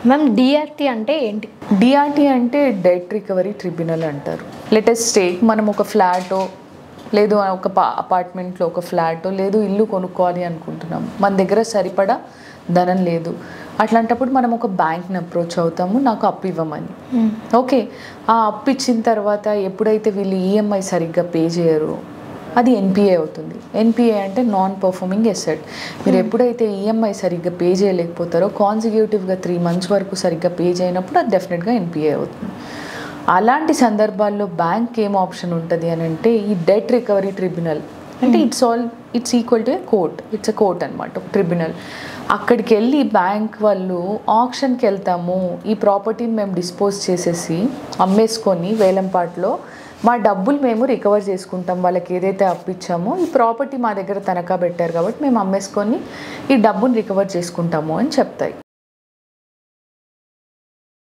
Ma'am DRT అంటే ఏంటి? DRT అంటే డెట్ రికవరీ ట్రిబ్యునల్ అంటారు. లెటెస్ట్ స్టేట్ మనం ఒక ఫ్లాటో లేదు ఒక అపార్ట్మెంట్లో ఒక ఫ్లాటో లేదు ఇల్లు కొనుక్కోవాలి అనుకుంటున్నాం, మన దగ్గర సరిపడా ధనం లేదు. అట్లాంటప్పుడు మనం ఒక బ్యాంక్ని అప్రోచ్ అవుతాము, నాకు అప్పు ఇవ్వమని. ఓకే, ఆ అప్పు ఇచ్చిన తర్వాత ఎప్పుడైతే వీళ్ళు ఈఎంఐ సరిగ్గా పే చేయరు అది ఎన్పిఏ అవుతుంది. ఎన్పిఏ అంటే నాన్ పర్ఫార్మింగ్ ఎసెట్. మీరు ఎప్పుడైతే ఈఎంఐ సరిగ్గా పే చేయలేకపోతారో కాన్సిక్యూటివ్గా 3 months వరకు సరిగ్గా పే చేయనప్పుడు అది డెఫినెట్గా ఎన్పిఏ అవుతుంది. అలాంటి సందర్భాల్లో బ్యాంక్ ఏం ఆప్షన్ ఉంటుంది అని అంటే ఈ డెట్ రికవరీ ట్రిబ్యునల్ అంటే it's equal to A court. It's a court అనమాట, ట్రిబ్యునల్. అక్కడికి వెళ్ళి బ్యాంక్ వాళ్ళు ఆప్షన్కి వెళ్తాము, ఈ ప్రాపర్టీని మేము డిస్పోజ్ చేసేసి అమ్మేసుకొని వేలంపాట్లో మా డబ్బులు మేము రికవర్ చేసుకుంటాం, వాళ్ళకి ఏదైతే అప్పిచ్చామో ఈ ప్రాపర్టీ మా దగ్గర తనఖా పెట్టారు కాబట్టి మేము అమ్మేసుకొని ఈ డబ్బుని రికవర్ చేసుకుంటాము అని చెప్తాయి.